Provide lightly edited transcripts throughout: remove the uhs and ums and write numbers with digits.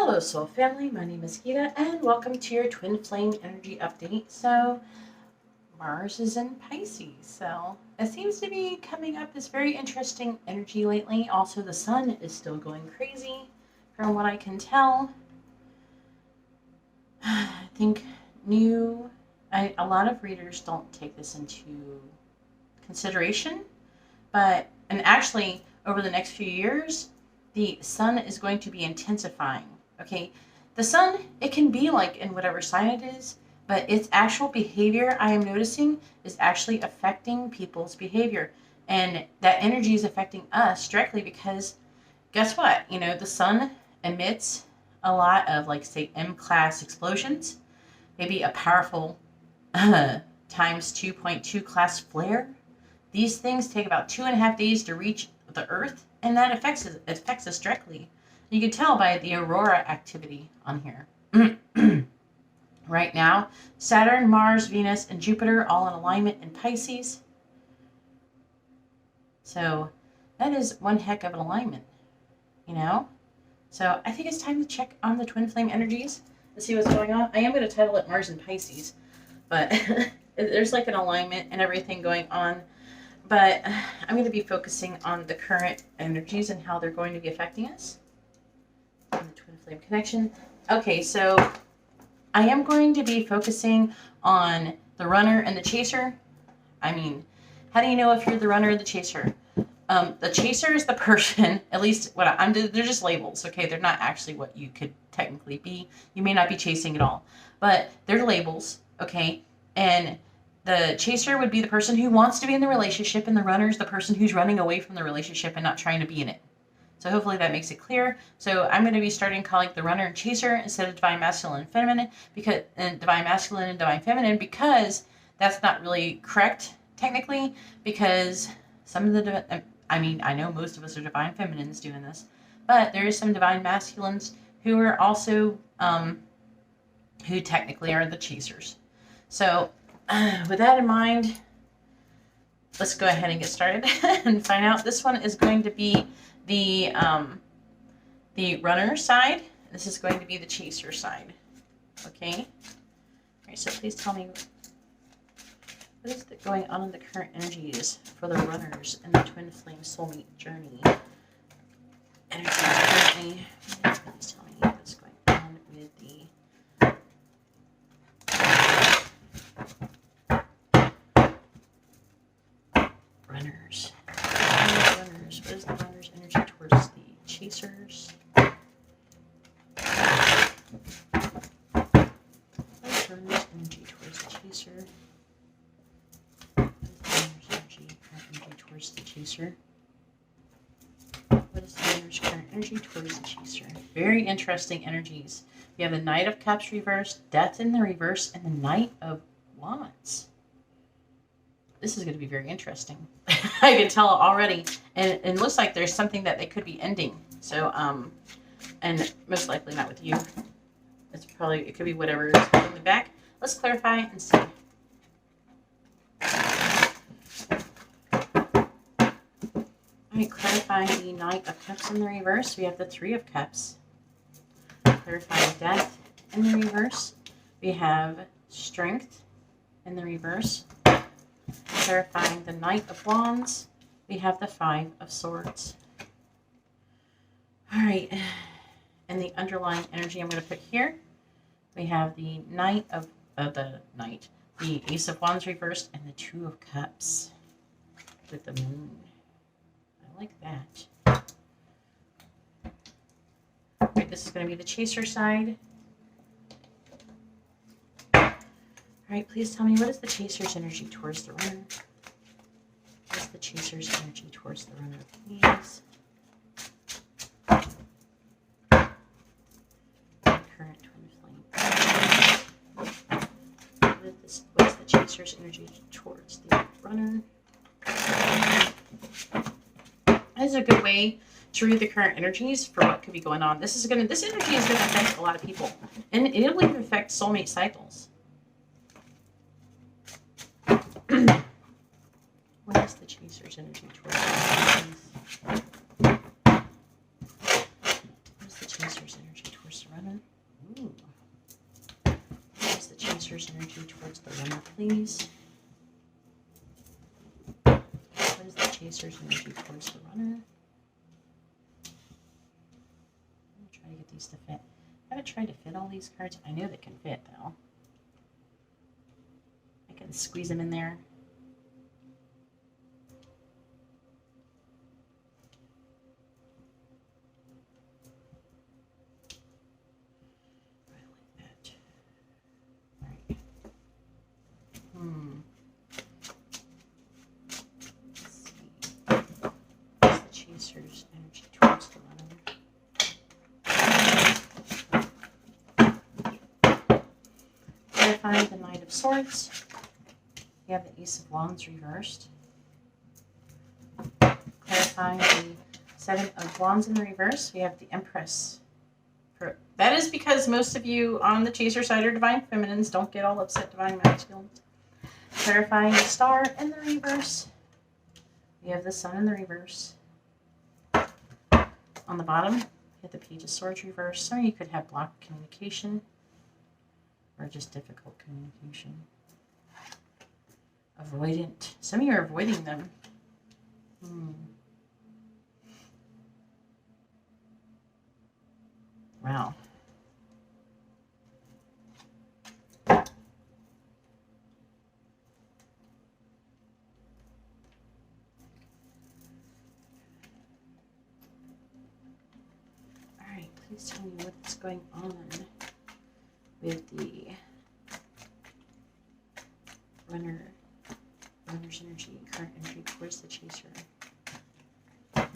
Hello Soul Family, my name is Geeta and welcome to your Twin Flame Energy Update. So Mars is in Pisces, so it seems to be coming up as very interesting energy lately. Also the Sun is still going crazy from what I can tell. I think a lot of readers don't take this into consideration, and actually over the next few years the Sun is going to be intensifying. Okay, the Sun, it can be like in whatever sign it is, but its actual behavior, I am noticing, is actually affecting people's behavior. And that energy is affecting us directly because guess what? You know, the Sun emits a lot of, like, say, M-class explosions, maybe a powerful times 2.2 class flare. These things take about 2.5 days to reach the Earth, and that affects us directly. You can tell by the aurora activity on here. Right now, Saturn, Mars, Venus, and Jupiter all in alignment in Pisces. So that is one heck of an alignment, you know? So I think it's time to check on the twin flame energies and see what's going on. I am going to title it Mars in Pisces, but there's like an alignment and everything going on. But I'm going to be focusing on the current energies and how they're going to be affecting us. The twin flame connection. Okay, so I am going to be focusing on the runner and the chaser. I mean, how do you know if you're the runner or the chaser? The chaser is the person, at least they're just labels, okay? They're not actually what you could technically be. You may not be chasing at all, but they're labels, okay? And the chaser would be the person who wants to be in the relationship, and the runner is the person who's running away from the relationship and not trying to be in it. So hopefully that makes it clear. So I'm going to be starting calling the runner and chaser instead of divine masculine and feminine, divine masculine and divine feminine, because that's not really correct technically, because some of I know most of us are divine feminines doing this, but there is some divine masculines who are also who technically are the chasers. So with that in mind, let's go ahead and get started and find out. This one is going to be the runner side. This is going to be the chaser side. Okay? All right, so please tell me what is going on in the current energies for the runners in the twin flame soulmate journey. Energy currently. Please tell me what's going on with the runners. What is the runner's energy towards the chasers? What is the runner's energy towards the chaser? What is the runner's energy towards the chaser? What is the runner's current energy towards the chaser? Very interesting energies. We have the Knight of Cups reversed, Death in the reverse, and the Knight of Wands. This is going to be very interesting. I can tell already. And it looks like there's something that they could be ending. So, and most likely not with you. It could be whatever is holding me back. Let's clarify and see. Alright, clarifying the Knight of Cups in the reverse. We have the Three of Cups. Clarifying Death in the reverse. We have Strength in the reverse. Clarifying the Knight of Wands, we have the Five of Swords. All right, and the underlying energy I'm going to put here, we have the the Ace of Wands reversed, and the Two of Cups with the Moon. I like that. All right, this is going to be the chaser side. All right, please tell me, what is the chaser's energy towards the runner? What is the chaser's energy towards the runner, please? Current twin flame. What is the chaser's energy towards the runner? This is a good way to read the current energies for what could be going on. This energy is going to affect a lot of people, and it'll even affect soulmate cycles. What is the chaser's energy towards the runner? What is the chaser's energy towards the runner? Chaser's energy towards the runner, please? What is the Chaser's energy towards the runner? I'm going to try to get these to fit. I haven't tried to fit all these cards. I know they can fit, though. I can squeeze them in there. Chaser's energy towards the runner. Clarify the Knight of Swords. You have the Ace of Wands reversed. Clarify the Seven of Wands in the reverse. We have the Empress. That is because most of you on the Chaser side are Divine Feminines. Don't get all upset, Divine Masculines. Clarifying the Star in the reverse. We have the Sun in the reverse. On the bottom, you have the Page of Swords reverse. Some of you could have blocked communication or just difficult communication. Avoidant. Some of you are avoiding them. Wow. Please tell me what's going on with the runner's energy, current energy towards the Chaser. The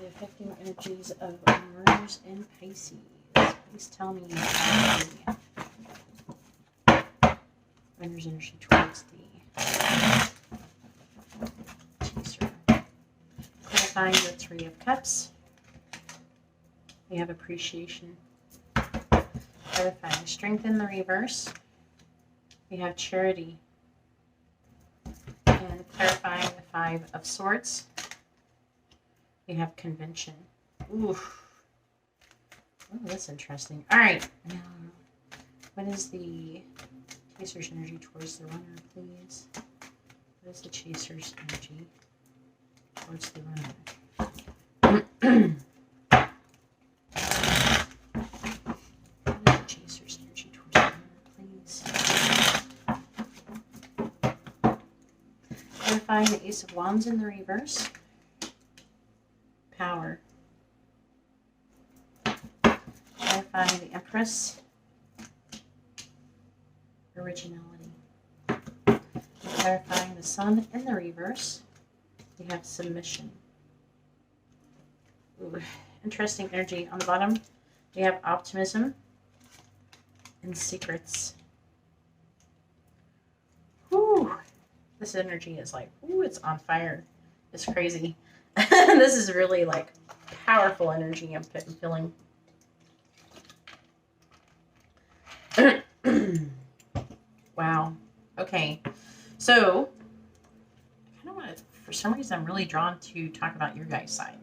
affecting energies of Mars and Pisces. Please tell me the runner's energy towards the Chaser. Clarifying the Three of Cups. We have appreciation. Clarifying strength in the reverse. We have charity. And clarifying the Five of Swords. We have convention. Ooh. Oh, that's interesting. All right. Now, what is the Chaser's energy towards the runner, please? What is the Chaser's energy towards the runner? What is the Chaser's energy towards the runner, please? Clarifying the Ace of Wands in the reverse. Power. Clarifying the Empress. Originality. Clarifying the Sun in the reverse. We have submission. Ooh, interesting energy. On the bottom, we have optimism and secrets. Whew. This energy is like, ooh, it's on fire. It's crazy. This is really like powerful energy I'm feeling. Wow. Okay. So, I kind of want to, for some reason, I'm really drawn to talk about your guys' side.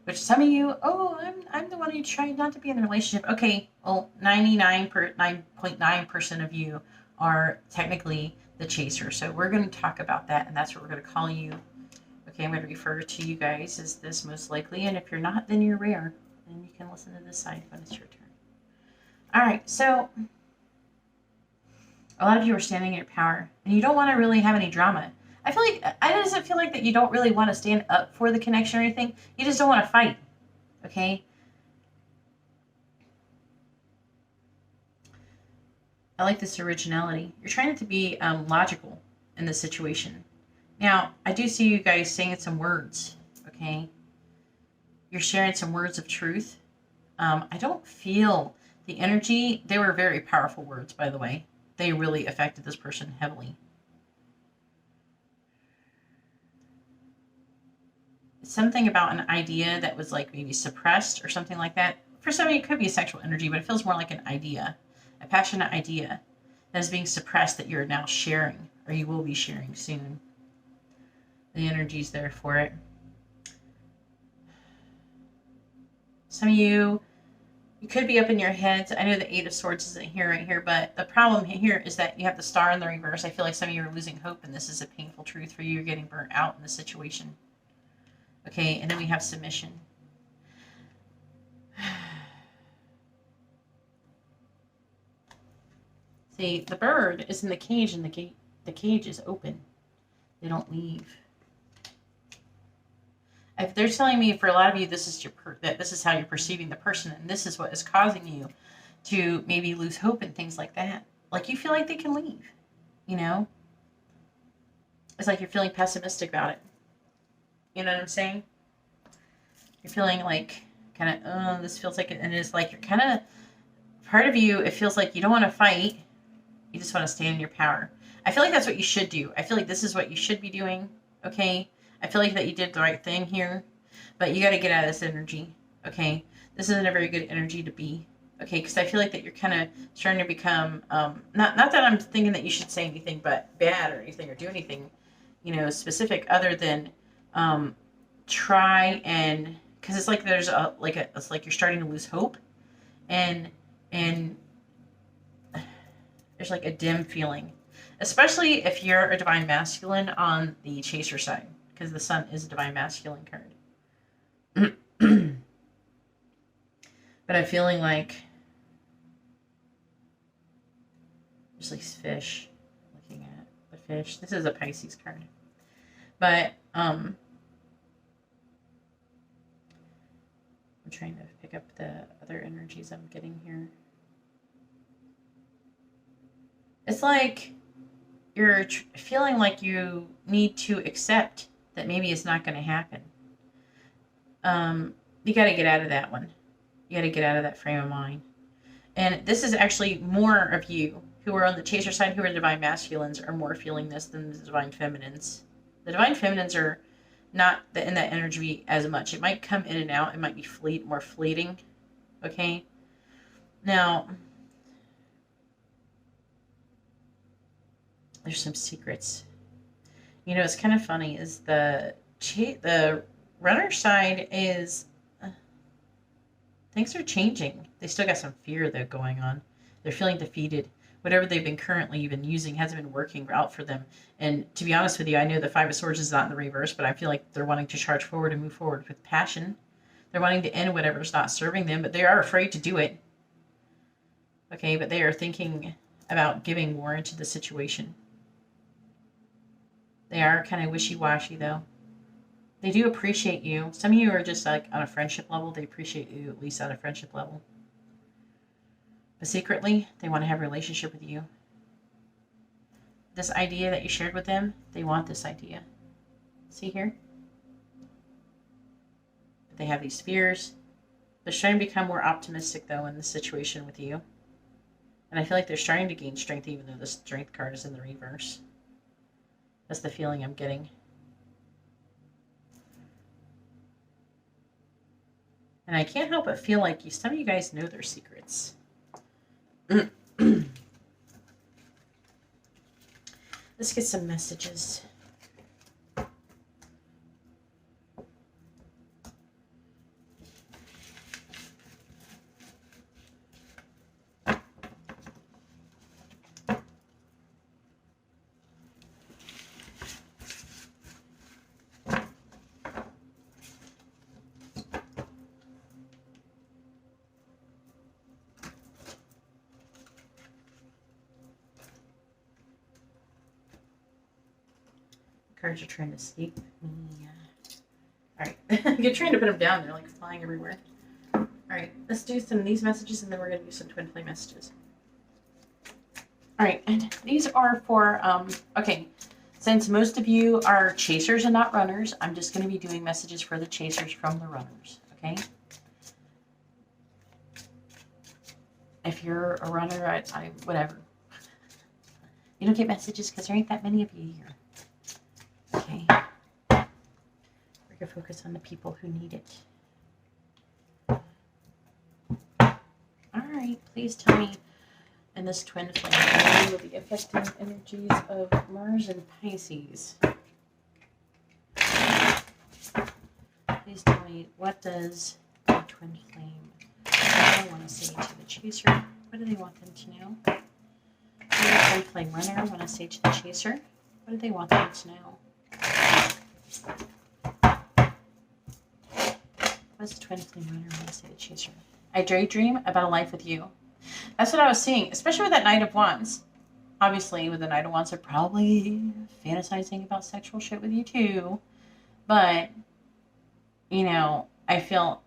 Which some of you, oh, I'm the one who tried not to be in a relationship. Okay, well, 99.9% of you are technically the Chaser. So we're going to talk about that, and that's what we're going to call you. Okay, I'm going to refer to you guys as this most likely, and if you're not, then you're rare. And you can listen to this side when it's your turn. All right, so a lot of you are standing in your power, and you don't want to really have any drama. I feel like, I doesn't feel like that you don't really want to stand up for the connection or anything. You just don't want to fight, okay? I like this originality. You're trying to be logical in this situation. Now, I do see you guys saying some words, okay? You're sharing some words of truth. I don't feel the energy. They were very powerful words, by the way. They really affected this person heavily. Something about an idea that was like maybe suppressed or something like that. For some of you, it could be a sexual energy, but it feels more like an idea, a passionate idea that is being suppressed that you're now sharing, or you will be sharing soon. The energy's there for it. Some of you You could be up in your heads. I know the Eight of Swords isn't here right here, but the problem here is that you have the Star in the reverse. I feel like some of you are losing hope, and this is a painful truth for you. You're getting burnt out in the situation. Okay, and then we have submission. See, the bird is in the cage, and the cage is open. They don't leave. If they're telling me, for a lot of you, this is that this is how you're perceiving the person, and this is what is causing you to maybe lose hope and things like that. Like, you feel like they can leave, you know? It's like you're feeling pessimistic about it. You know what I'm saying? You're feeling like kind of, oh, this feels like it, and it's like you're kind of, part of you, it feels like you don't want to fight. You just want to stand in your power. I feel like that's what you should do. I feel like this is what you should be doing, okay? I feel like that you did the right thing here, but you got to get out of this energy, okay? This isn't a very good energy to be, okay? Because I feel like that you're kind of starting to become, not that I'm thinking that you should say anything but bad or anything or do anything, you know, specific other than try and, because it's like there's it's like you're starting to lose hope, and there's like a dim feeling, especially if you're a divine masculine on the chaser side, because the sun is a divine masculine card. But I'm feeling like there's like fish, looking at the fish. This is a Pisces card, but I'm trying to pick up the other energies I'm getting here. It's like you're feeling like you need to accept that maybe it's not going to happen. You got to get out of that one. You got to get out of that frame of mind. And this is actually more of you who are on the chaser side, who are divine masculines, are more feeling this than the divine feminines. The divine feminines are not in that energy as much. It might come in and out. It might be more fleeting. Okay? Now, there's some secrets. You know, it's kind of funny is the runner side is things are changing. They still got some fear though going on. They're feeling defeated. Whatever they've been currently been using hasn't been working out for them. And to be honest with you, I know the Five of Swords is not in the reverse, but I feel like they're wanting to charge forward and move forward with passion. They're wanting to end whatever's not serving them, but they are afraid to do it. Okay, but they are thinking about giving more into the situation. They are kind of wishy-washy, though. They do appreciate you. Some of you are just like on a friendship level. They appreciate you at least on a friendship level. But secretly, they want to have a relationship with you. This idea that you shared with them, they want this idea. See here? But they have these fears. They're starting to become more optimistic, though, in the situation with you. And I feel like they're starting to gain strength, even though the strength card is in the reverse. That's the feeling I'm getting. And I can't help but feel like some of you guys know their secrets. Let's get some messages. Cards are trying to escape me. Alright. You're trying to put them down. They're like flying everywhere. Alright. Let's do some of these messages and then we're going to do some twin flame messages. Alright. And these are for, okay. Since most of you are chasers and not runners, I'm just going to be doing messages for the chasers from the runners. Okay. If you're a runner, I whatever. You don't get messages because there ain't that many of you here. Okay. We're going to focus on the people who need it. Alright, please tell me in this twin flame what will be affecting energies of Mars and Pisces. Please tell me, what does the twin flame runner want to say to the chaser? What do they want them to know? What does the twin flame runner want to say to the chaser? What do they want them to know? What does the twin flame runner want to say to the chaser? I daydream about a life with you. That's what I was seeing, especially with that Knight of Wands. Obviously, with the Knight of Wands, they're probably fantasizing about sexual shit with you too. But, you know, I feel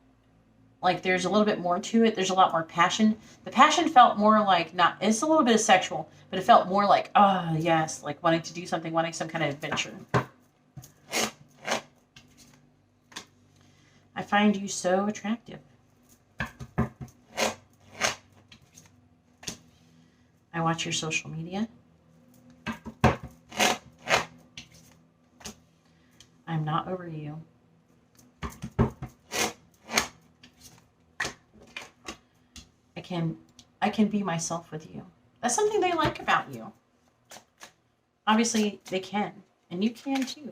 like there's a little bit more to it. There's a lot more passion. The passion felt more like, not, it's a little bit of sexual, but it felt more like, oh, yes, like wanting to do something, wanting some kind of adventure. I find you so attractive. I watch your social media. I'm not over you. I can be myself with you. That's something they like about you. Obviously, they can. And you can too.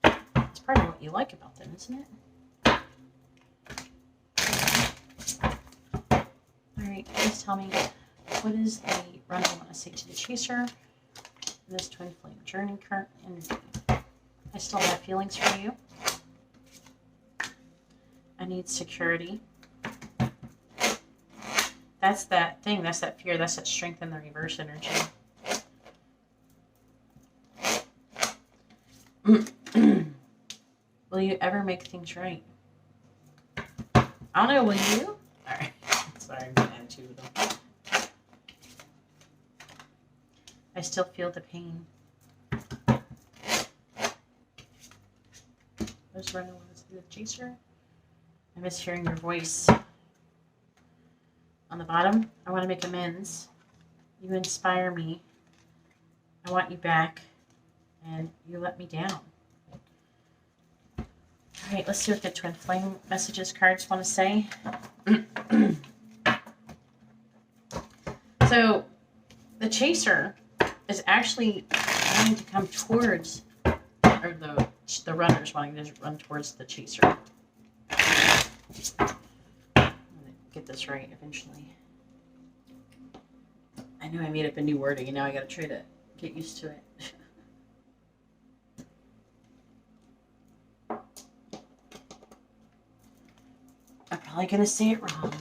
It's part of what you like about them, isn't it? Alright, please tell me, what is the runner want to say to the chaser? This twin flame journey current energy. I still have feelings for you. I need security. That's that thing. That's that fear. That's that strength in the reverse energy. Will you ever make things right? I don't know. Will you? Alright. Sorry, I'm getting attitude with them. I still feel the pain. Where's runner want to do with chaser? I miss hearing your voice. On the bottom, I want to make amends. You inspire me. I want you back. And you let me down. Alright, let's see what the twin flame messages cards want to say. So, the chaser is actually wanting to come towards, or the runner's wanting to run towards the chaser. I'm going to get this right eventually. I know I made up a new wording and now I got to try to get used to it. I'm probably going to say it wrong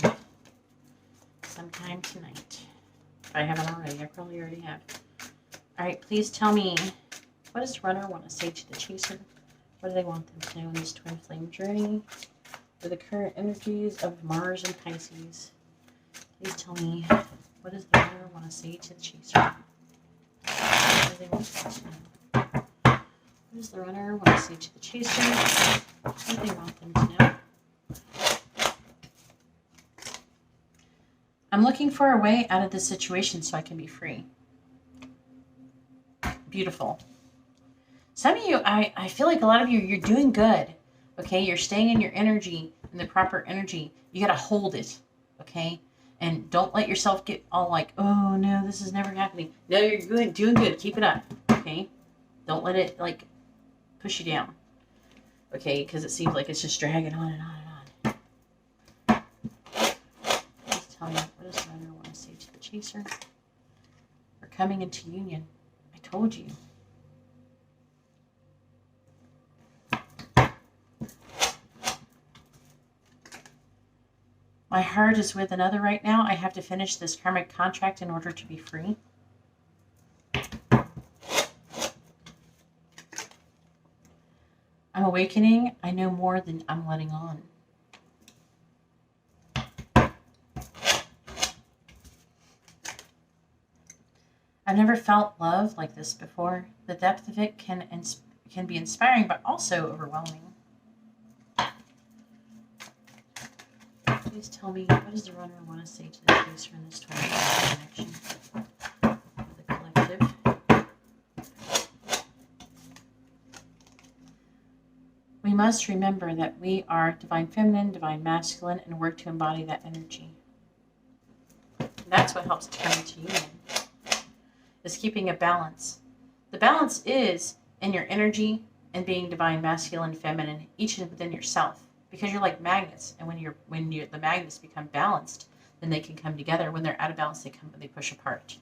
sometime tonight. If I haven't already, I probably already have. Alright, please tell me, what does the runner want to say to the chaser? What do they want them to know in this twin flame journey? For the current energies of Mars and Pisces. Please tell me, what does the runner want to say to the chaser? What do they want them to know? What does the runner want to say to the chaser? What do they want them to know? I'm looking for a way out of this situation so I can be free. Beautiful. Some of you, I feel like a lot of you, you're doing good. Okay, you're staying in your energy, in the proper energy. You got to hold it. Okay, and don't let yourself get all like, oh no, this is never happening. No, you're good, doing good. Keep it up. Okay, don't let it like push you down. Okay, because it seems like it's just dragging on and on and on. Please tell me, what does the runner want to say to the chaser? We're coming into union. I told you. My heart is with another right now. I have to finish this karmic contract in order to be free. I'm awakening. I know more than I'm letting on. I've never felt love like this before. The depth of it can be inspiring, but also overwhelming. Please tell me, what does the runner want to say to the chaser in this 20 connection with the collective? We must remember that we are divine feminine, divine masculine, and work to embody that energy. And that's what helps to come into union, is keeping a balance. The balance is in your energy and being divine masculine, feminine, each within yourself. because you're like magnets. And when the magnets become balanced, then they can come together. When they're out of balance, they push apart.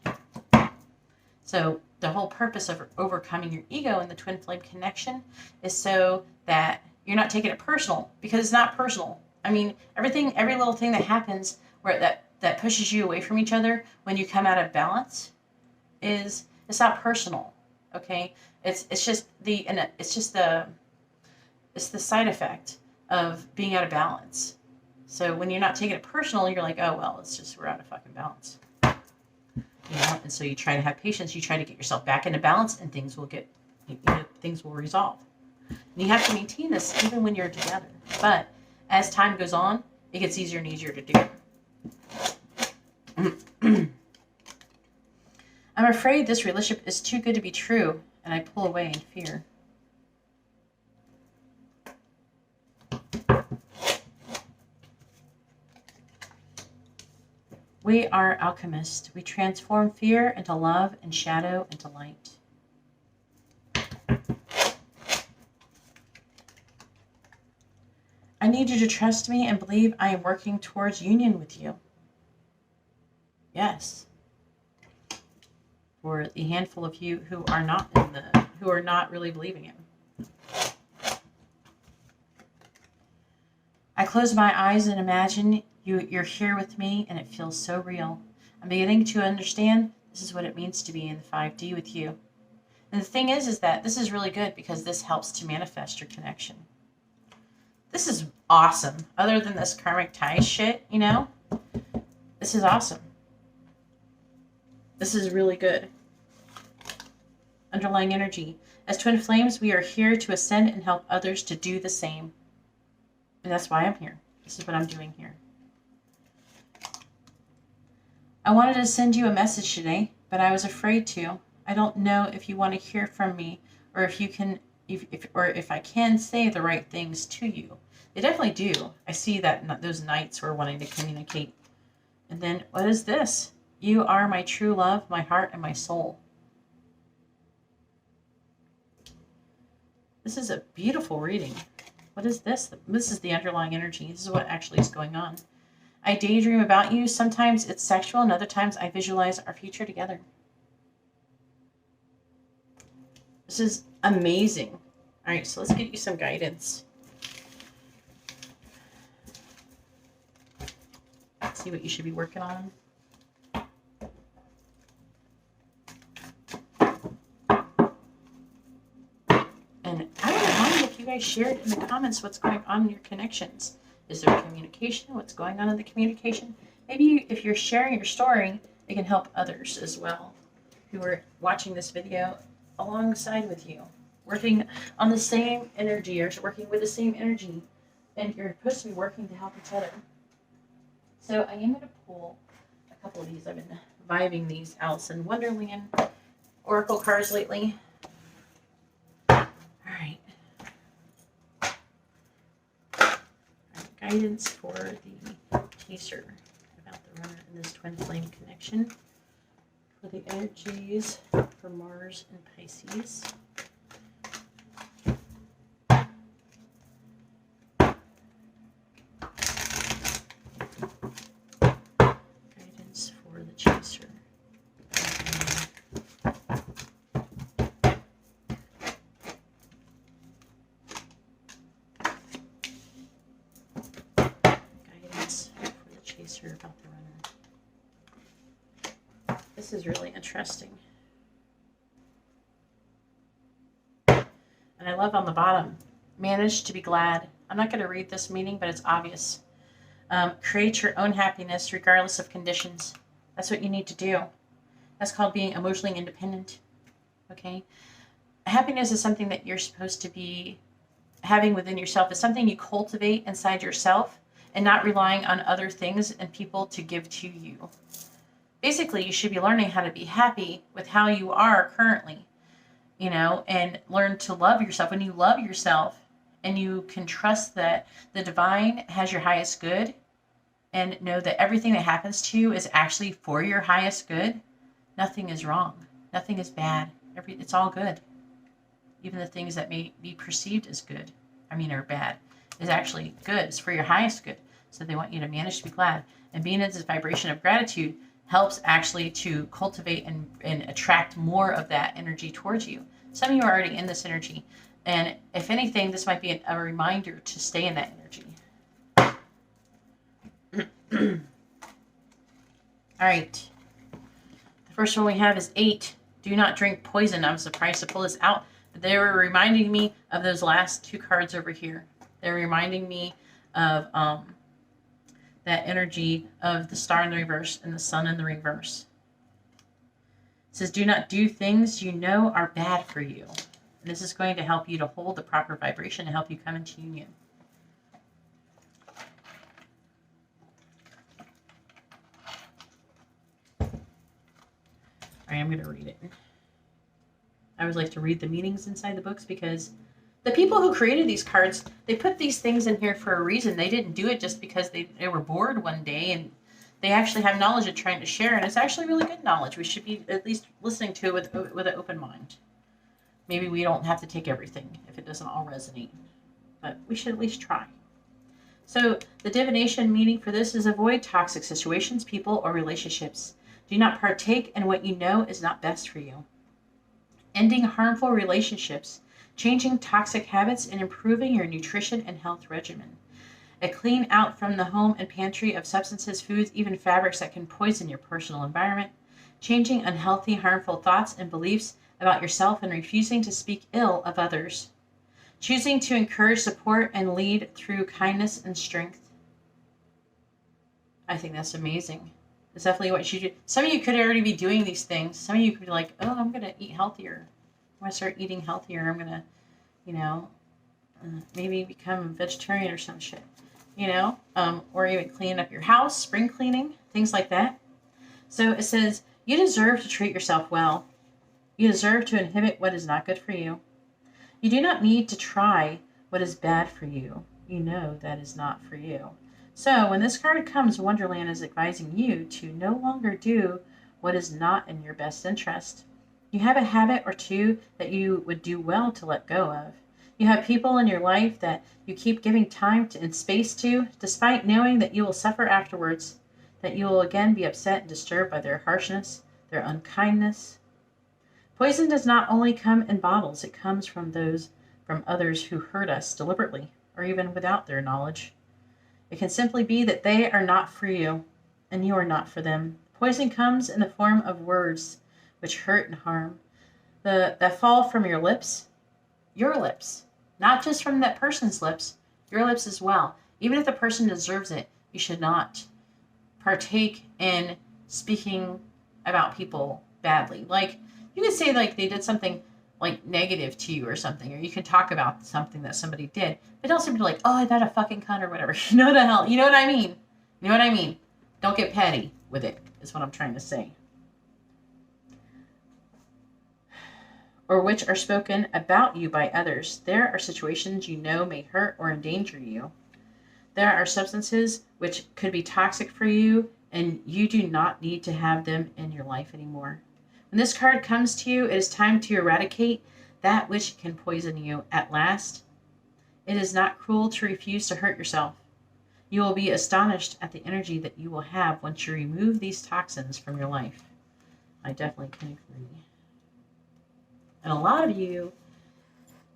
So the whole purpose of overcoming your ego in the twin flame connection is so that you're not taking it personal, because it's not personal. I mean, every little thing that happens where that pushes you away from each other when you come out of balance it's not personal. Okay? It's just the side effect of being out of balance. So when you're not taking it personal, you're like, oh well, it's just we're out of fucking balance. And so you try to have patience, you try to get yourself back into balance, and things will resolve. And you have to maintain this even when you're together. But as time goes on, it gets easier and easier to do. I'm afraid this relationship is too good to be true, and I pull away in fear. We are alchemists. We transform fear into love and shadow into light. I need you to trust me and believe I am working towards union with you. Yes. For the handful of you who are not really believing it. I close my eyes and imagine you're here with me, and it feels so real. I'm beginning to understand this is what it means to be in the 5D with you. And the thing is that this is really good because this helps to manifest your connection. This is awesome. Other than this karmic ties shit, this is awesome. This is really good. Underlying energy. As twin flames, we are here to ascend and help others to do the same. And that's why I'm here. This is what I'm doing here. I wanted to send you a message today, but I was afraid to. I don't know if you want to hear from me, or if I can say the right things to you. They definitely do. I see that those knights who are wanting to communicate. And then, what is this? You are my true love, my heart, and my soul. This is a beautiful reading. What is this? This is the underlying energy. This is what actually is going on. I daydream about you. Sometimes it's sexual, and other times I visualize our future together. This is amazing. All right, so let's get you some guidance. Let's see what you should be working on. And I wouldn't mind if you guys shared in the comments what's going on in your connections. Is there communication? What's going on in the communication? Maybe if you're sharing your story, it can help others as well who are watching this video alongside with you, working on the same energy or working with the same energy, and you're supposed to be working to help each other. So I am going to pull a couple of these. I've been vibing these Alice in Wonderland Oracle cards lately. All right. Guidance for the chaser about the runner in this twin flame connection. For the energies for Mars and Pisces. Guidance for the chaser. About the runner. This is really interesting. And I love on the bottom, manage to be glad. I'm not going to read this meaning, but it's obvious. Create your own happiness regardless of conditions. That's what you need to do. That's called being emotionally independent. Okay? Happiness is something that you're supposed to be having within yourself. It's something you cultivate inside yourself, and not relying on other things and people to give to you. Basically, you should be learning how to be happy with how you are currently, and learn to love yourself. When you love yourself and you can trust that the divine has your highest good and know that everything that happens to you is actually for your highest good, nothing is wrong. Nothing is bad. It's all good. Even the things that may be perceived as good, are bad. is actually good. It's for your highest good. So they want you to manage to be glad. And being in this vibration of gratitude helps actually to cultivate and attract more of that energy towards you. Some of you are already in this energy. And if anything, this might be a reminder to stay in that energy. All right. The first one we have is 8. Do not drink poison. I'm surprised to pull this out. They were reminding me of those last 2 cards over here. They're reminding me of that energy of the star in the reverse and the sun in the reverse. It says, do not do things you know are bad for you. And this is going to help you to hold the proper vibration and help you come into union. All right, I'm going to read it. I always like to read the meanings inside the books because the people who created these cards, they put these things in here for a reason. They didn't do it just because they were bored one day, and they actually have knowledge they're trying to share, and it's actually really good knowledge. We should be at least listening to it with an open mind. Maybe we don't have to take everything if it doesn't all resonate, but we should at least try. So the divination meaning for this is avoid toxic situations, people, or relationships. Do not partake in what you know is not best for you. Ending harmful relationships, changing toxic habits, and improving your nutrition and health regimen. A clean out from the home and pantry of substances, foods, even fabrics that can poison your personal environment. Changing unhealthy, harmful thoughts and beliefs about yourself and refusing to speak ill of others. Choosing to encourage, support, and lead through kindness and strength. I think that's amazing. It's definitely what you do. Some of you could already be doing these things. Some of you could be like, oh, I'm going to eat healthier. I'm going to start eating healthier. I'm going to, maybe become a vegetarian or some shit, or even clean up your house, spring cleaning, things like that. So it says, you deserve to treat yourself well. You deserve to inhibit what is not good for you. You do not need to try what is bad for you. You know that is not for you. So when this card comes, Wonderland is advising you to no longer do what is not in your best interest. You have a habit or two that you would do well to let go of. You have people in your life that you keep giving time to and space to, despite knowing that you will suffer afterwards, that you will again be upset and disturbed by their harshness, their unkindness. Poison does not only come in bottles, it comes from others who hurt us deliberately, or even without their knowledge. It can simply be that they are not for you, and you are not for them. Poison comes in the form of words which hurt and harm, that fall from your lips, not just from that person's lips, your lips as well. Even if the person deserves it, you should not partake in speaking about people badly. Like, you could say like they did something like negative to you or something, or you can talk about something that somebody did, but don't simply be like, oh, I got a fucking cunt or whatever. You know what I mean? Don't get petty with it, is what I'm trying to say. Or which are spoken about you by others. There are situations you know may hurt or endanger you. There are substances which could be toxic for you, and you do not need to have them in your life anymore. When this card comes to you, it is time to eradicate that which can poison you at last. It is not cruel to refuse to hurt yourself. You will be astonished at the energy that you will have once you remove these toxins from your life. I definitely can agree. And a lot of you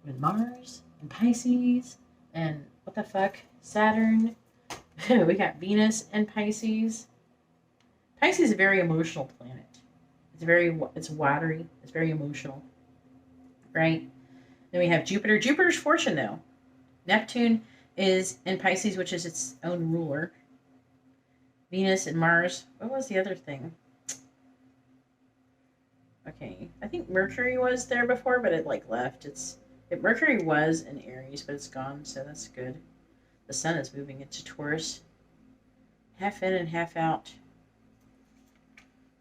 with Mars and Pisces and Saturn. We got Venus and Pisces. Pisces is a very emotional planet. It's watery. It's very emotional, right? Then we have Jupiter. Jupiter's fortune, though. Neptune is in Pisces, which is its own ruler. Venus and Mars. What was the other thing? Okay, I think Mercury was there before, but it left. Mercury was in Aries, but it's gone, so that's good. The sun is moving into Taurus. Half in and half out.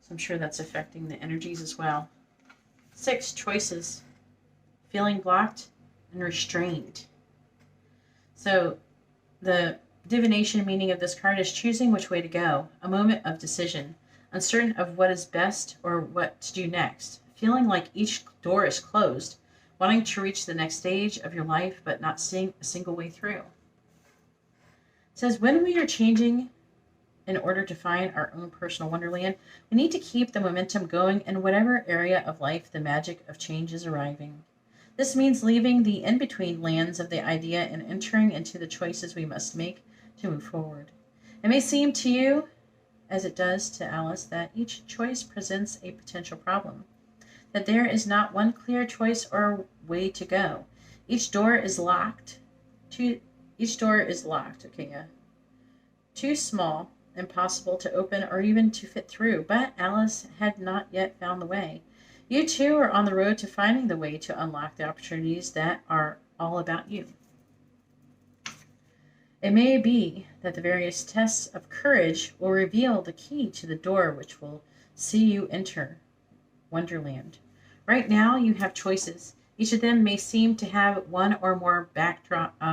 So I'm sure that's affecting the energies as well. 6 choices. Feeling blocked and restrained. So the divination meaning of this card is choosing which way to go. A moment of decision. Uncertain of what is best or what to do next. Feeling like each door is closed. Wanting to reach the next stage of your life but not seeing a single way through. says, when we are changing in order to find our own personal wonderland, we need to keep the momentum going in whatever area of life the magic of change is arriving. This means leaving the in-between lands of the idea and entering into the choices we must make to move forward. It may seem to you, as it does to Alice, that each choice presents a potential problem, that there is not one clear choice or way to go. Each door is locked. Okay, yeah. Too small, impossible to open or even to fit through, but Alice had not yet found the way. You too are on the road to finding the way to unlock the opportunities that are all about you. It may be that the various tests of courage will reveal the key to the door which will see you enter Wonderland. Right now, you have choices. Each of them may seem to have one or more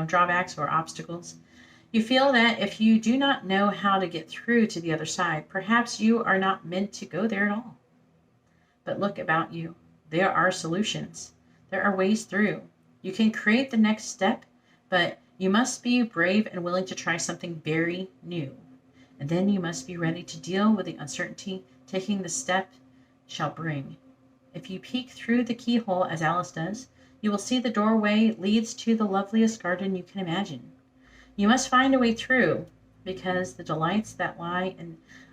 drawbacks or obstacles. You feel that if you do not know how to get through to the other side, perhaps you are not meant to go there at all. But look about you. There are solutions. There are ways through. You can create the next step, but you must be brave and willing to try something very new. And then you must be ready to deal with the uncertainty taking the step shall bring. If you peek through the keyhole, as Alice does, you will see the doorway leads to the loveliest garden you can imagine. You must find a way through, because the delights that lie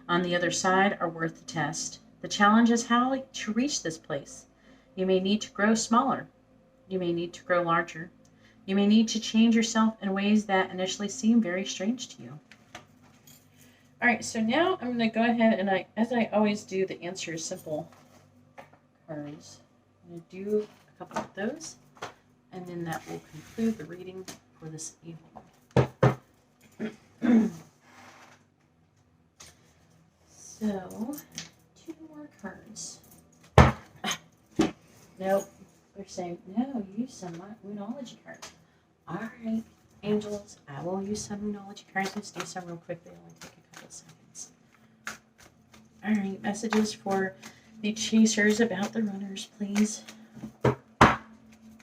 on the other side are worth the test. The challenge is how to reach this place. You may need to grow smaller. You may need to grow larger. You may need to change yourself in ways that initially seem very strange to you. All right, so now I'm going to go ahead and as I always do, the answer is simple cards. I'm going to do a couple of those, and then that will conclude the reading for this evening. So, 2 more cards. Nope. They're saying, no, use some Moonology cards. All right, angels, I will use some Moonology cards. Let's do some real quick. They only take a couple of seconds. All right, messages for the chasers about the runners, please.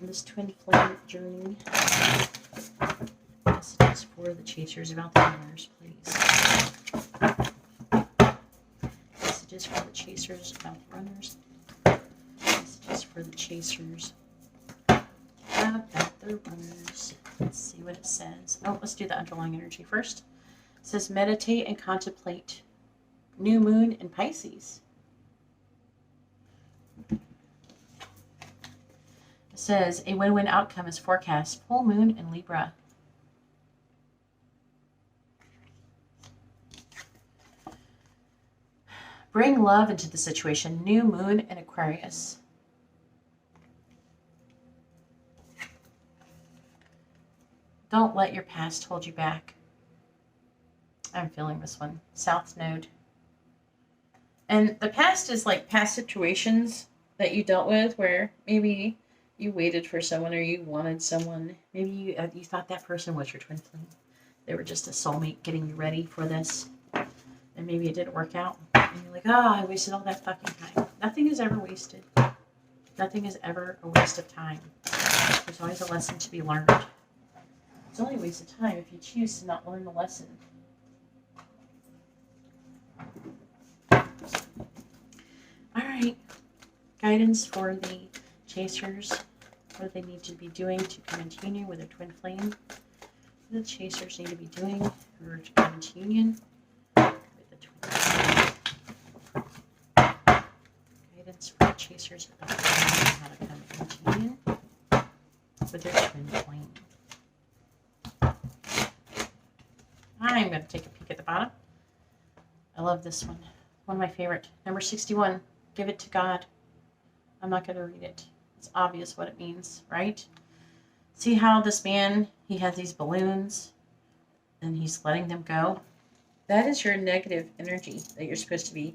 This twin flame journey. Messages for the chasers about the runners, please. Messages for the chasers about the runners. Messages for the chasers about the runners. Let's see what it says. Oh, let's do the underlying energy first. It says meditate and contemplate. New moon in Pisces. It says a win-win outcome is forecast. Full moon in Libra. Bring love into the situation. New moon in Aquarius. Don't let your past hold you back. I'm feeling this one. South Node. And the past is like past situations that you dealt with where maybe you waited for someone or you wanted someone. Maybe you thought that person was your twin flame. They were just a soulmate getting you ready for this. And maybe it didn't work out. And you're like, oh, I wasted all that fucking time. Nothing is ever wasted. Nothing is ever a waste of time. There's always a lesson to be learned. It's only a waste of time if you choose to not learn the lesson. All right. Guidance for the chasers. What do they need to be doing to continue with their twin flame? What do the chasers need to be doing in order to come into union with the twin flame? Guidance for the chasers about how to come into union with their twin flame. I'm going to take a peek at the bottom. I love this one. One of my favorite. Number 61. Give it to God. I'm not going to read it. It's obvious what it means, right? See how this man, he has these balloons and he's letting them go? That is your negative energy that you're supposed to be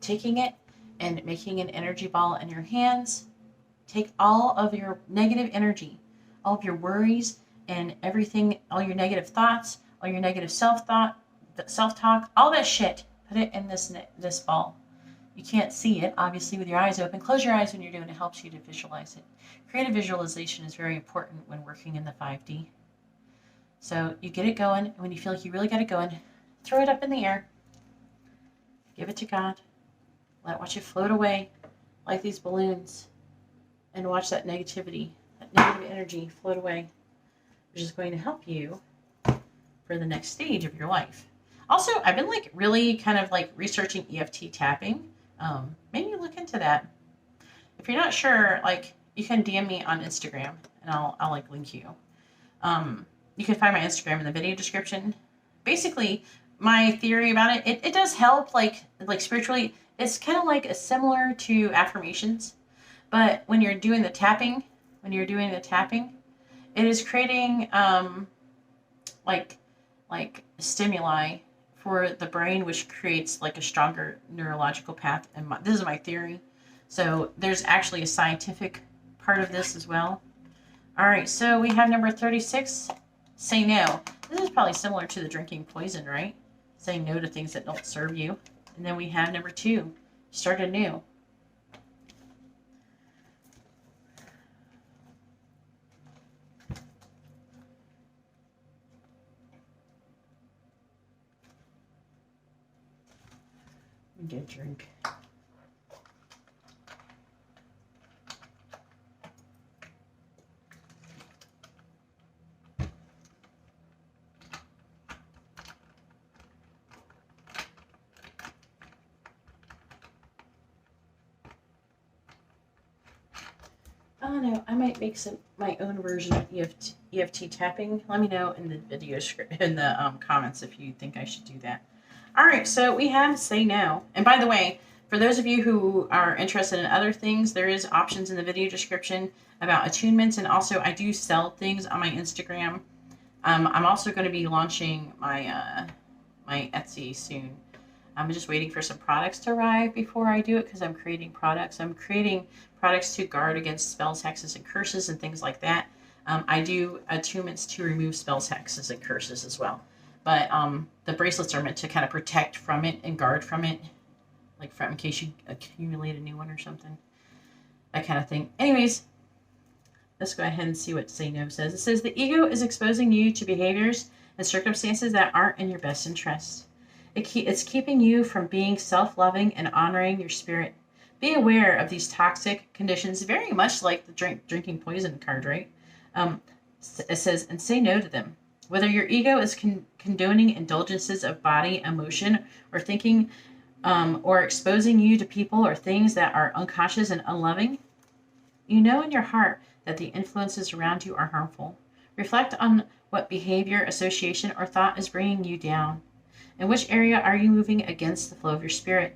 taking it and making an energy ball in your hands. Take all of your negative energy, all of your worries and everything, all your negative thoughts, all your negative self-talk, all that shit. Put it in this ball. You can't see it, obviously, with your eyes open. Close your eyes when you're doing it. It helps you to visualize it. Creative visualization is very important when working in the 5D. So you get it going, and when you feel like you really got it going, throw it up in the air. Give it to God. Watch it float away like these balloons. And watch that negativity, that negative energy float away, which is going to help you for the next stage of your life. Also, I've been like really kind of like researching EFT tapping. Maybe look into that. If you're not sure, like you can DM me on Instagram and I'll like link you. You can find my Instagram in the video description. Basically, my theory about it does help like spiritually. It's kind of like similar to affirmations, but when you're doing the tapping, it is creating like stimuli for the brain, which creates like a stronger neurological path. And this is my theory. So there's actually a scientific part of this as well. All right, so we have number 36, say no. This is probably similar to the drinking poison, right? Saying no to things that don't serve you. And then we have number 2, start anew. Get a drink. I don't know. I might make my own version of EFT tapping. Let me know in the video in the comments if you think I should do that. All right, so we have say no. And by the way, for those of you who are interested in other things, there is options in the video description about attunements, and also I do sell things on my Instagram. I'm also going to be launching my my Etsy soon. I'm just waiting for some products to arrive before I do it because I'm creating products. I'm creating products to guard against spells, hexes, and curses and things like that. I do attunements to remove spells, hexes, and curses as well. But the bracelets are meant to kind of protect from it and guard from it, like in case you accumulate a new one or something. That kind of thing. Anyways, let's go ahead and see what Say No says. It says, the ego is exposing you to behaviors and circumstances that aren't in your best interest. It's keeping you from being self-loving and honoring your spirit. Be aware of these toxic conditions, very much like the drinking poison card, right? It says, and say no to them. Whether your ego is condoning indulgences of body, emotion, or thinking, or exposing you to people or things that are unconscious and unloving, you know in your heart that the influences around you are harmful. Reflect on what behavior, association, or thought is bringing you down. In which area are you moving against the flow of your spirit?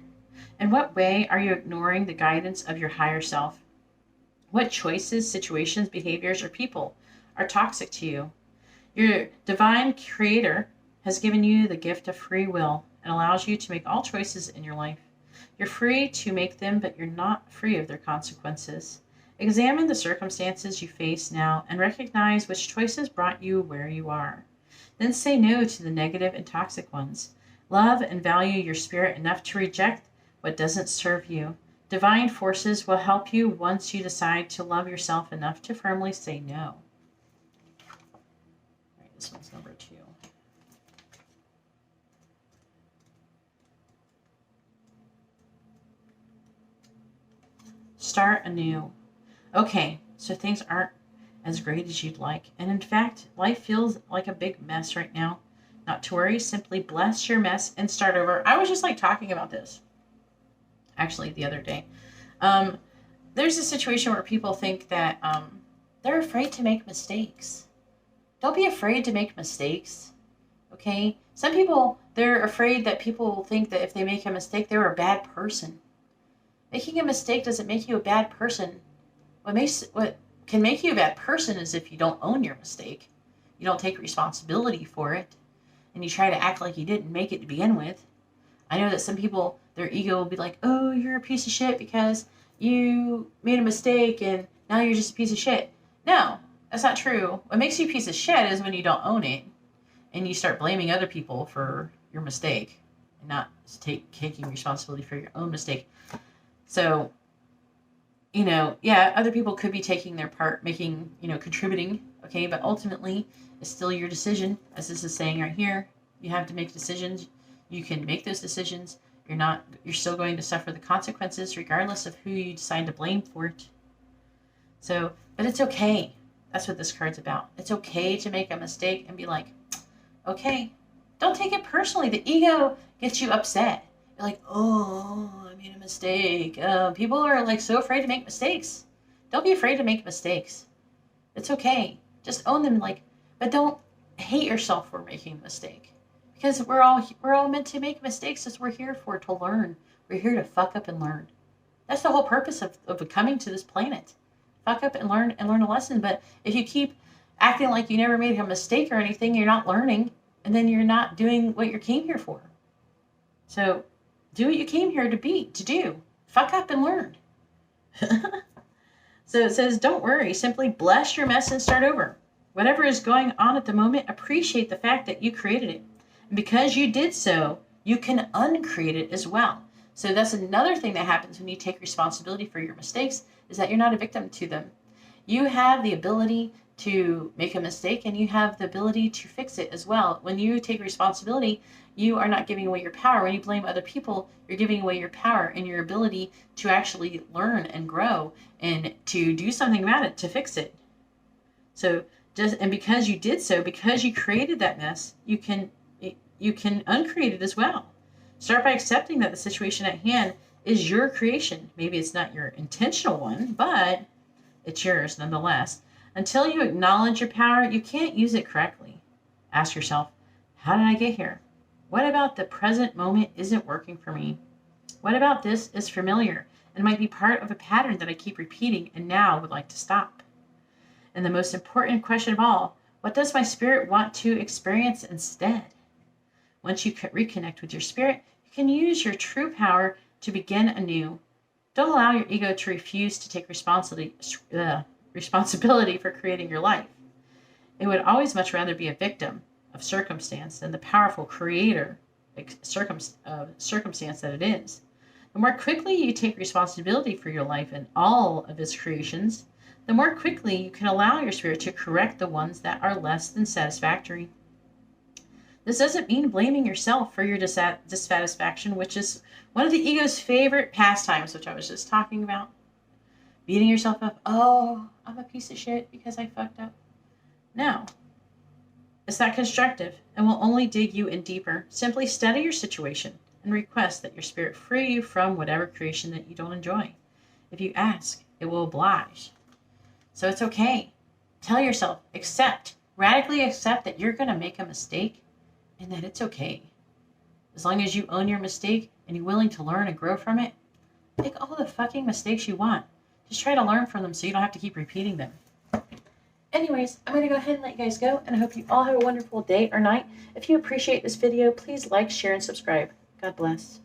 In what way are you ignoring the guidance of your higher self? What choices, situations, behaviors, or people are toxic to you? Your divine creator has given you the gift of free will and allows you to make all choices in your life. You're free to make them, but you're not free of their consequences. Examine the circumstances you face now and recognize which choices brought you where you are. Then say no to the negative and toxic ones. Love and value your spirit enough to reject what doesn't serve you. Divine forces will help you once you decide to love yourself enough to firmly say no. All right, this one's number 2. Start anew. Okay, so things aren't as great as you'd like. And in fact, life feels like a big mess right now. Not to worry, simply bless your mess and start over. I was just like talking about this actually the other day. There's a situation where people think that they're afraid to make mistakes. Don't be afraid to make mistakes. Okay? Some people, they're afraid that people will think that if they make a mistake, they're a bad person. Making a mistake doesn't make you a bad person. What can make you a bad person is if you don't own your mistake. You don't take responsibility for it. And you try to act like you didn't make it to begin with. I know that some people, their ego will be like, oh, you're a piece of shit because you made a mistake and now you're just a piece of shit. No, that's not true. What makes you a piece of shit is when you don't own it and you start blaming other people for your mistake and not taking responsibility for your own mistake. So, yeah, other people could be taking their part, contributing Okay, but ultimately, it's still your decision. As this is saying right here, you have to make decisions. You can make those decisions. You're still going to suffer the consequences regardless of who you decide to blame for it. So, but it's okay. That's what this card's about. It's okay to make a mistake and be like, okay, don't take it personally. The ego gets you upset. You're like, oh, I made a mistake. People are like so afraid to make mistakes. Don't be afraid to make mistakes. It's okay. Just own them, but don't hate yourself for making a mistake. Because we're all meant to make mistakes, as we're here for, to learn. We're here to fuck up and learn. That's the whole purpose of coming to this planet. Fuck up and learn a lesson. But if you keep acting like you never made a mistake or anything, you're not learning, and then you're not doing what you came here for. So do what you came here to do. Fuck up and learn. So it says, don't worry, simply bless your mess and start over. Whatever is going on at the moment, appreciate the fact that you created it. And because you did so, you can uncreate it as well. So that's another thing that happens when you take responsibility for your mistakes, is that you're not a victim to them. You have the ability to make a mistake, and you have the ability to fix it as well. When you take responsibility, you are not giving away your power. When you blame other people, you're giving away your power and your ability to actually learn and grow and to do something about it, to fix it. So and because you did so, because you created that mess, you can uncreate it as well. Start by accepting that the situation at hand is your creation. Maybe it's not your intentional one, but it's yours nonetheless. Until you acknowledge your power, you can't use it correctly. Ask yourself, how did I get here? What about the present moment isn't working for me? What about this is familiar and might be part of a pattern that I keep repeating and now would like to stop? And the most important question of all, what does my spirit want to experience instead? Once you reconnect with your spirit, you can use your true power to begin anew. Don't allow your ego to refuse to take responsibility for creating your life. It would always much rather be a victim of circumstance than the powerful creator circumstance that it is. The more quickly you take responsibility for your life and all of its creations, the more quickly you can allow your spirit to correct the ones that are less than satisfactory. This doesn't mean blaming yourself for your dissatisfaction, which is one of the ego's favorite pastimes, which I was just talking about. Beating yourself up. Oh, I'm a piece of shit because I fucked up. No. It's not constructive and will only dig you in deeper. Simply study your situation and request that your spirit free you from whatever creation that you don't enjoy. If you ask, it will oblige. So it's okay. Tell yourself, radically accept that you're going to make a mistake and that it's okay. As long as you own your mistake and you're willing to learn and grow from it, make all the fucking mistakes you want. Just try to learn from them so you don't have to keep repeating them. Anyways, I'm going to go ahead and let you guys go, and I hope you all have a wonderful day or night. If you appreciate this video, please like, share, and subscribe. God bless.